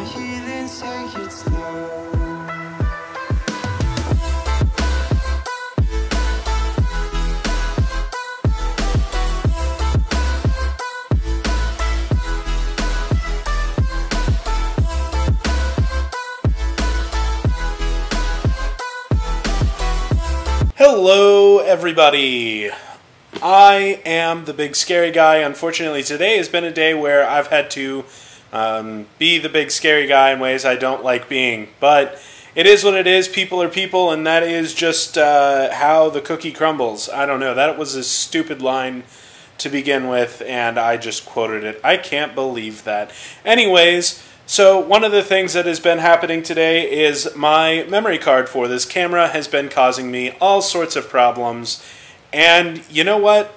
hear them say it's love. Hello everybody, I am the big scary guy. Unfortunately today has been a day where I've had to be the big scary guy in ways I don't like being, but it is what it is. People are people, and that is just how the cookie crumbles. I don't know, that was a stupid line to begin with and I just quoted it. I can't believe that. Anyways, so one of the things that has been happening today is my memory card for this camera has been causing me all sorts of problems. And you know what?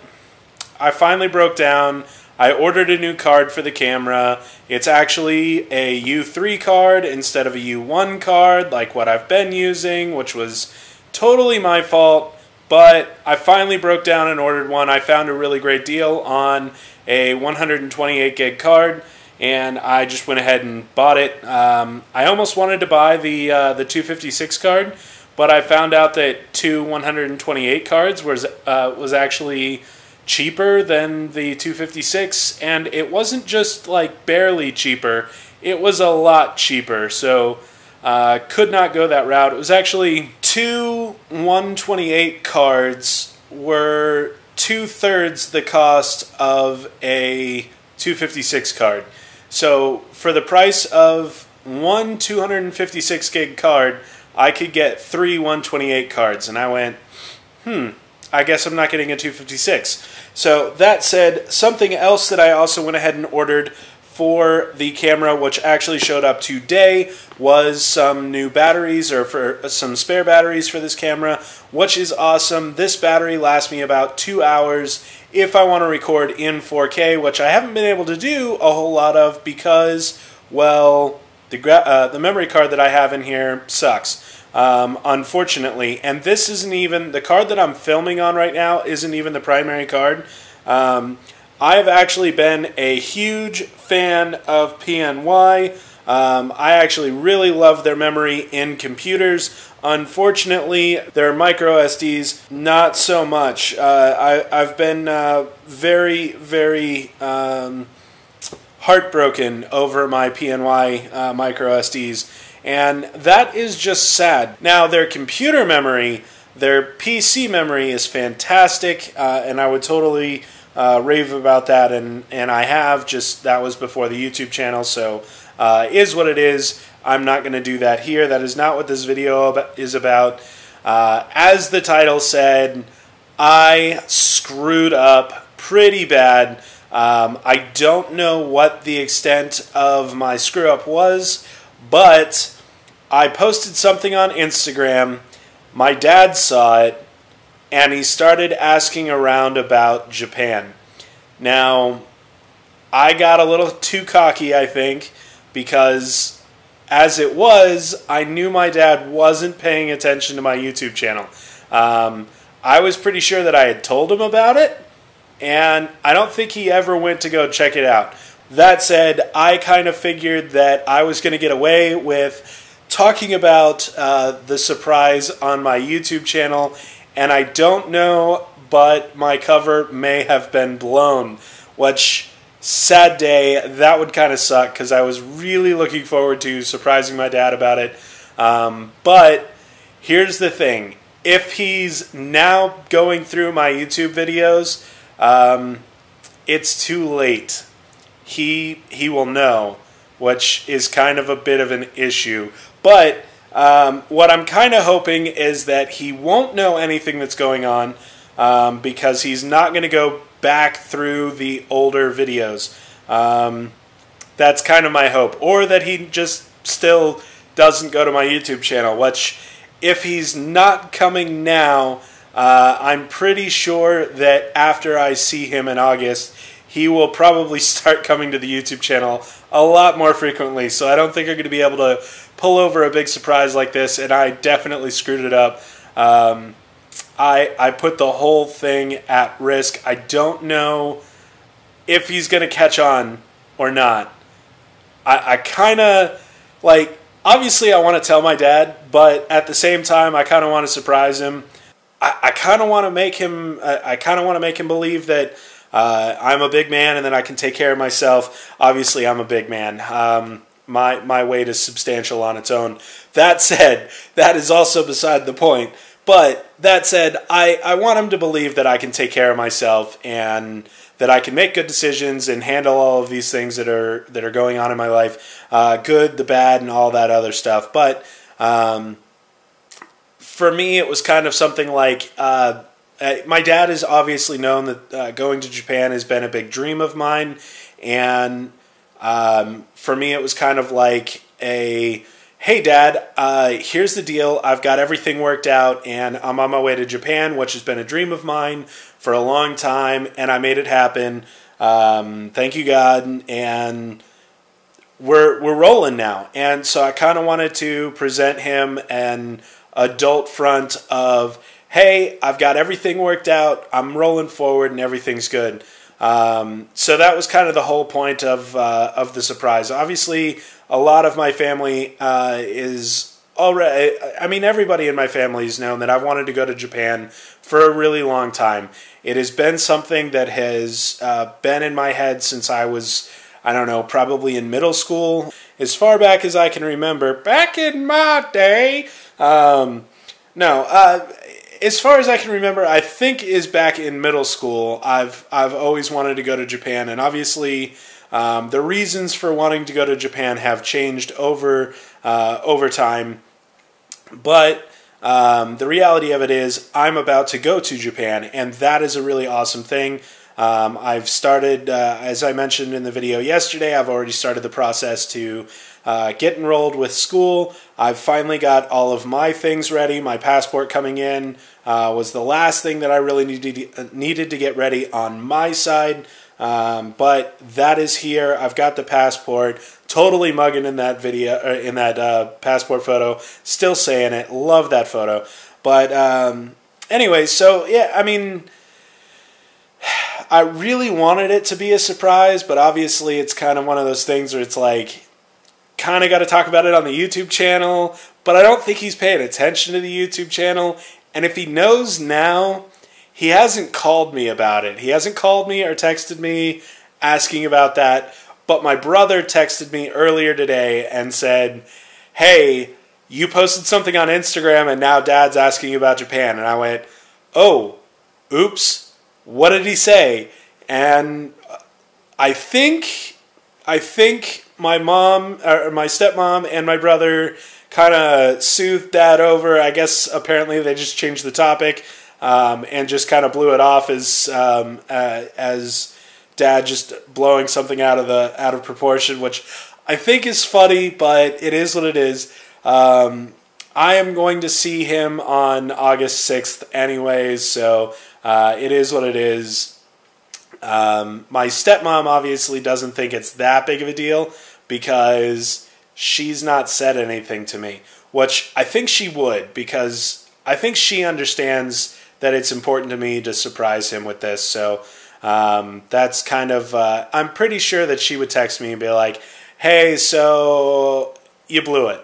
I finally broke down. I ordered a new card for the camera. It's actually a U3 card instead of a U1 card like what I've been using, which was totally my fault. But I finally broke down and ordered one. I found a really great deal on a 128 gig card, and I just went ahead and bought it. I almost wanted to buy the 256 card, but I found out that two 128 cards was actually cheaper than the 256, and it wasn't just like barely cheaper, it was a lot cheaper, so could not go that route. It was actually two 128 cards were 2/3 the cost of a 256 card. So for the price of one 256 gig card, I could get three 128 cards, and I went, I guess I'm not getting a 256. So that said, something else that I also went ahead and ordered for the camera, which actually showed up today, was some new batteries, or for some spare batteries for this camera, which is awesome. This battery lasts me about 2 hours if I want to record in 4K, which I haven't been able to do a whole lot of because, well, the memory card that I have in here sucks. Unfortunately, and this isn't even, the card that I'm filming on right now isn't even the primary card. I've actually been a huge fan of PNY. I actually really love their memory in computers. Unfortunately, their micro SDs, not so much. I've been very, very heartbroken over my PNY micro SDs. And that is just sad. Now, their computer memory, their PC memory is fantastic, and I would totally rave about that, and I have, just that was before the YouTube channel, so is what it is. I'm not going to do that here. That is not what this video is about. As the title said, I screwed up pretty bad. I don't know what the extent of my screw up was, but I posted something on Instagram, my dad saw it, and he started asking around about Japan. Now, I got a little too cocky, I think, because as it was, I knew my dad wasn't paying attention to my YouTube channel. I was pretty sure that I had told him about it, and I don't think he ever went to go check it out. That said, I kind of figured that I was going to get away with talking about the surprise on my YouTube channel, and I don't know, but my cover may have been blown, which, sad day, that would kind of suck because I was really looking forward to surprising my dad about it. But here's the thing, if he's now going through my YouTube videos, it's too late. He will know, which is kind of a bit of an issue. But what I'm kind of hoping is that he won't know anything that's going on because he's not going to go back through the older videos. That's kind of my hope. Or that he just still doesn't go to my YouTube channel, which if he's not coming now, I'm pretty sure that after I see him in August, he will probably start coming to the YouTube channel a lot more frequently. So I don't think I'm going to be able to pull over a big surprise like this, and I definitely screwed it up. I put the whole thing at risk. I don't know if he's going to catch on or not. I kind of like, obviously I want to tell my dad, but at the same time, I kind of want to surprise him. I kind of want to make him. I kind of want to make him believe that I'm a big man and that I can take care of myself. Obviously, I'm a big man. My weight is substantial on its own. That said, that is also beside the point. But that said, I want him to believe that I can take care of myself and that I can make good decisions and handle all of these things that are going on in my life, good, the bad, and all that other stuff. But for me, it was kind of something like my dad has obviously known that going to Japan has been a big dream of mine, and for me, it was kind of like a, hey, Dad, here's the deal. I've got everything worked out, and I'm on my way to Japan, which has been a dream of mine for a long time, and I made it happen. Thank you, God, and we're rolling now. And so I kind of wanted to present him an adult front of, hey, I've got everything worked out. I'm rolling forward, and everything's good. So that was kind of the whole point of the surprise. Obviously, a lot of my family is already, I mean, everybody in my family has known that I've wanted to go to Japan for a really long time. It has been something that has been in my head since I was, I don't know, probably in middle school. As far back as I can remember, back in my day, as far as I can remember, I think is back in middle school. I've always wanted to go to Japan, and obviously the reasons for wanting to go to Japan have changed over time. But the reality of it is, I'm about to go to Japan, and that is a really awesome thing. I've started, as I mentioned in the video yesterday, I've already started the process to get enrolled with school. I've finally got all of my things ready. My passport coming in was the last thing that I really needed to get ready on my side. But that is here. I've got the passport. Totally mugging in that video, in that passport photo. Still saying it. Love that photo. But anyway, so yeah, I mean, I really wanted it to be a surprise, but obviously it's kind of one of those things where it's like, kind of got to talk about it on the YouTube channel, but I don't think he's paying attention to the YouTube channel. And if he knows now, he hasn't called me about it. He hasn't called me or texted me asking about that. But my brother texted me earlier today and said, hey, you posted something on Instagram and now Dad's asking about Japan. And I went, oh, oops, what did he say? And I think my mom, or my stepmom, and my brother kind of soothed Dad over. I guess apparently they just changed the topic and just kind of blew it off as Dad just blowing something out of proportion, which I think is funny, but it is what it is. I am going to see him on August 6th anyways, so it is what it is. My stepmom obviously doesn't think it's that big of a deal because she's not said anything to me, which I think she would, because I think she understands that it's important to me to surprise him with this. So that's kind of, I'm pretty sure that she would text me and be like, hey, so you blew it.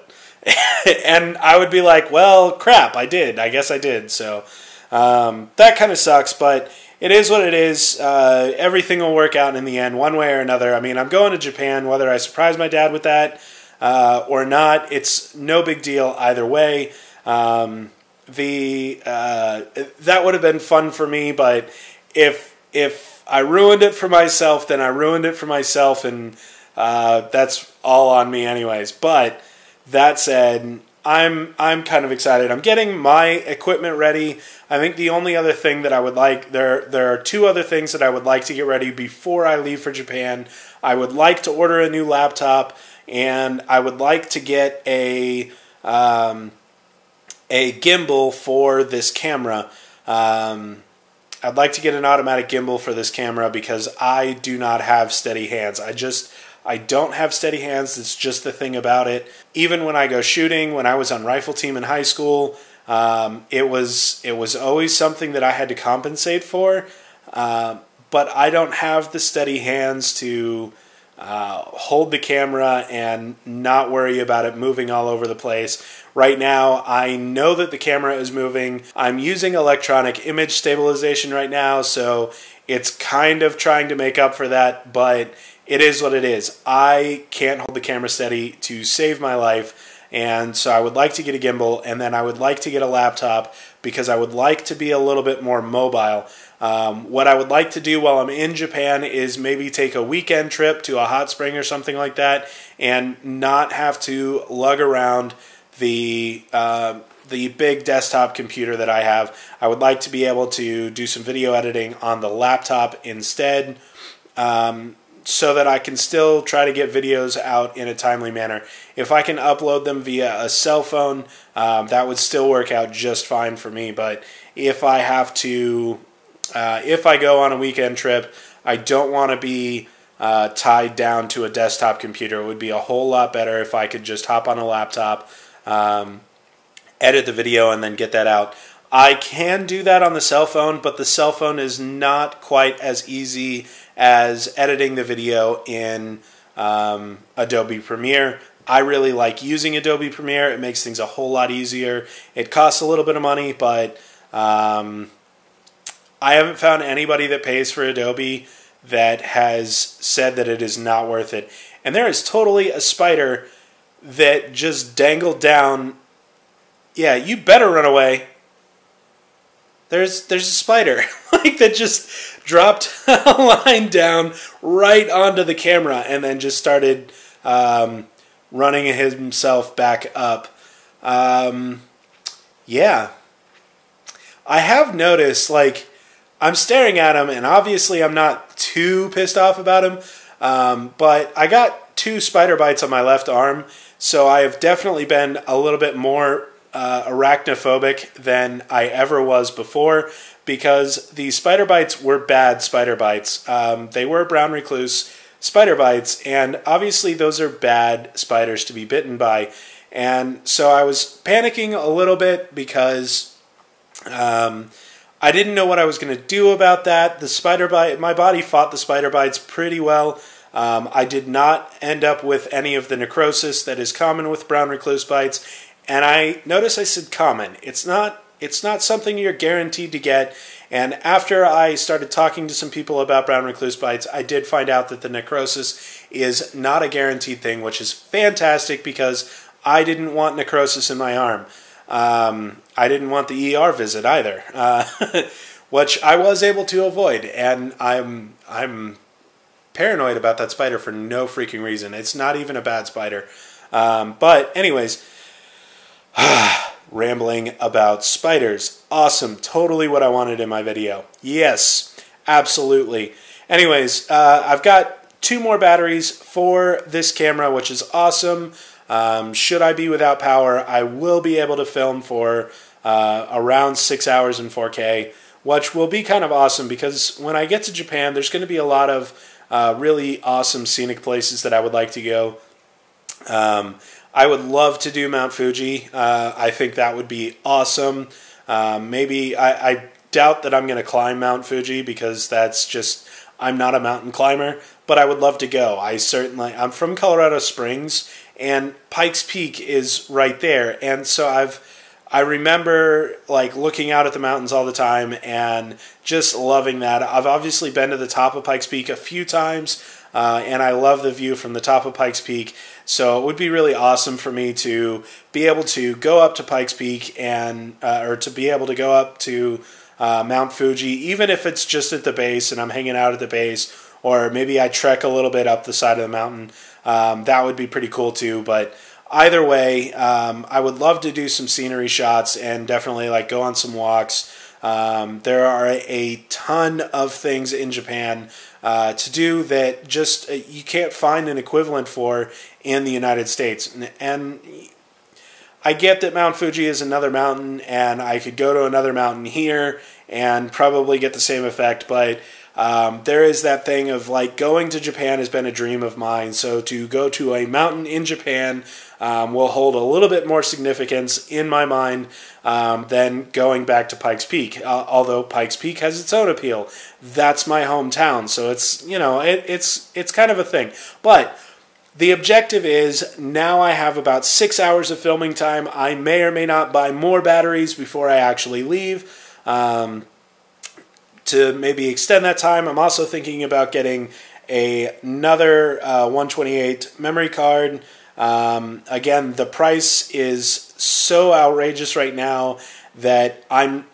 And I would be like, well, crap, I did. I guess I did. So that kind of sucks, but it is what it is. Everything will work out in the end, one way or another. I mean, I'm going to Japan, whether I surprise my dad with that or not. It's no big deal either way. That would have been fun for me, but if I ruined it for myself, then I ruined it for myself, and that's all on me anyways. But that said, I'm kind of excited. I'm getting my equipment ready. I think the only other thing that I would like, there are two other things that I would like to get ready before I leave for Japan. I would like to order a new laptop, and I would like to get a gimbal for this camera. I'd like to get an automatic gimbal for this camera because I do not have steady hands. I don't have steady hands. It's just the thing about it. Even when I go shooting, when I was on rifle team in high school, it was always something that I had to compensate for. But I don't have the steady hands to hold the camera and not worry about it moving all over the place. Right now, I know that the camera is moving. I'm using electronic image stabilization right now, so it's kind of trying to make up for that, but it is what it is. I can't hold the camera steady to save my life, and so I would like to get a gimbal, and then I would like to get a laptop because I would like to be a little bit more mobile. What I would like to do while I'm in Japan is maybe take a weekend trip to a hot spring or something like that and not have to lug around the big desktop computer that I have. I would like to be able to do some video editing on the laptop instead, so that I can still try to get videos out in a timely manner. If I can upload them via a cell phone, that would still work out just fine for me. But if I have to, if I go on a weekend trip, I don't want to be tied down to a desktop computer. It would be a whole lot better if I could just hop on a laptop, edit the video, and then get that out. I can do that on the cell phone, but the cell phone is not quite as easy as editing the video in Adobe Premiere. I really like using Adobe Premiere. It makes things a whole lot easier. It costs a little bit of money, but I haven't found anybody that pays for Adobe that has said that it is not worth it. And there is totally a spider that just dangled down. Yeah, you better run away. There's a spider like that just dropped a line down right onto the camera and then just started running himself back up. Yeah. I have noticed, like, I'm staring at him, and obviously I'm not too pissed off about him, but I got 2 spider bites on my left arm, so I have definitely been a little bit more arachnophobic than I ever was before, because the spider bites were bad spider bites. They were brown recluse spider bites, and obviously those are bad spiders to be bitten by. And so I was panicking a little bit because I didn't know what I was going to do about that. The spider bite, my body fought the spider bites pretty well. I did not end up with any of the necrosis that is common with brown recluse bites. And I notice I said common. It's not something you're guaranteed to get. And after I started talking to some people about brown recluse bites, I did find out that the necrosis is not a guaranteed thing, which is fantastic because I didn't want necrosis in my arm. I didn't want the ER visit either, which I was able to avoid. And I'm paranoid about that spider for no freaking reason. It's not even a bad spider. But anyways, rambling about spiders. Awesome. Totally what I wanted in my video. Yes, absolutely. Anyways, I've got 2 more batteries for this camera, which is awesome. Should I be without power, I will be able to film for around 6 hours in 4K, which will be kind of awesome because when I get to Japan, there's going to be a lot of really awesome scenic places that I would like to go. I would love to do Mount Fuji. I think that would be awesome. Maybe I doubt that I'm going to climb Mount Fuji because that's just, I'm not a mountain climber, but I would love to go. I'm from Colorado Springs, and Pikes Peak is right there, and so I remember like looking out at the mountains all the time and just loving that. I've obviously been to the top of Pikes Peak a few times, and I love the view from the top of Pikes Peak. So it would be really awesome for me to be able to go up to Pikes Peak and or to be able to go up to Mount Fuji, even if it's just at the base and I'm hanging out at the base, or maybe I trek a little bit up the side of the mountain. That would be pretty cool too. But either way, I would love to do some scenery shots and definitely like go on some walks. There are a ton of things in Japan to do that just you can't find an equivalent for in the United States. And I get that Mount Fuji is another mountain, and I could go to another mountain here and probably get the same effect, but there is that thing of like going to Japan has been a dream of mine. So to go to a mountain in Japan will hold a little bit more significance in my mind than going back to Pikes Peak. Although Pikes Peak has its own appeal, that's my hometown, so it's it's kind of a thing. But the objective is now I have about 6 hours of filming time. I may or may not buy more batteries before I actually leave. To maybe extend that time. I'm also thinking about getting another 128 memory card. Again, the price is so outrageous right now that I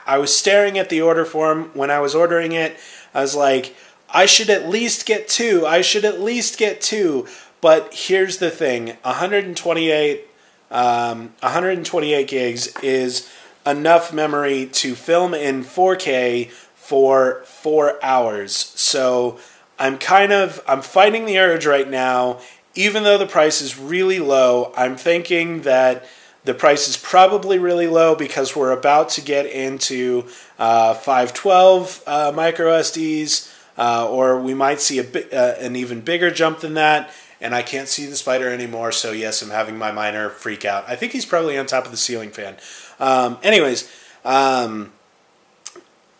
was staring at the order form when I was ordering it. I was like, I should at least get two. I should at least get two. But here's the thing: 128 gigs is enough memory to film in 4K for 4 hours. So I'm fighting the urge right now. Even though the price is really low, I'm thinking that the price is probably really low because we're about to get into 512 micro SDs, or we might see an even bigger jump than that. And I can't see the spider anymore, so yes, I'm having my miner freak out. I think he's probably on top of the ceiling fan.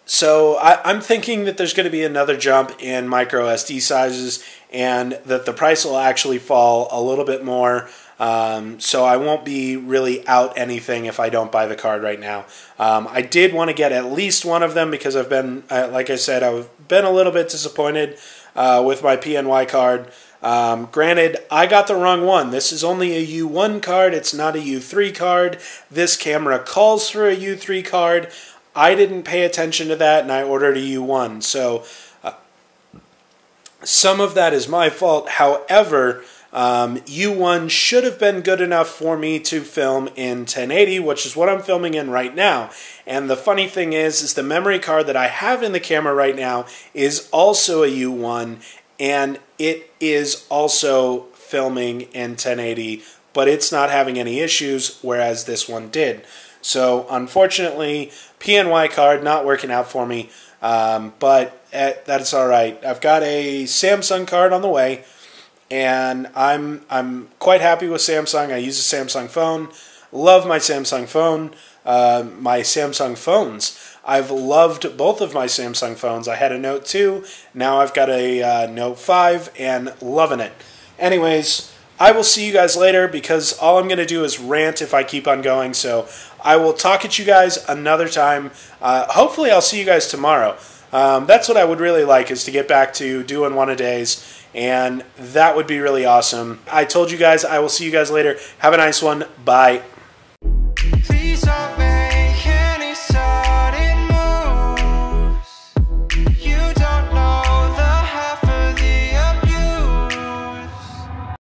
So I'm thinking that there's going to be another jump in micro SD sizes, and that the price will actually fall a little bit more. So I won't be really out anything if I don't buy the card right now. I did want to get at least one of them because I've been, like I said, I've been a little bit disappointed with my PNY card. Granted, I got the wrong one. This is only a U1 card. It's not a U3 card. This camera calls for a U3 card. I didn't pay attention to that, and I ordered a U1. So some of that is my fault. However, U1 should have been good enough for me to film in 1080, which is what I'm filming in right now. And the funny thing is the memory card that I have in the camera right now is also a U1, and it is also filming in 1080, but it's not having any issues, whereas this one did. So unfortunately, PNY card not working out for me, but that's all right. I've got a Samsung card on the way, and I'm quite happy with Samsung. I use a Samsung phone. Love my Samsung phone. My Samsung phones. I've loved both of my Samsung phones. I had a Note 2. Now I've got a Note 5 and loving it. Anyways, I will see you guys later because all I'm going to do is rant if I keep on going. So I will talk at you guys another time. Hopefully I'll see you guys tomorrow. That's what I would really like, is to get back to doing one-a-days. And that would be really awesome. I told you guys I will see you guys later. Have a nice one. Bye.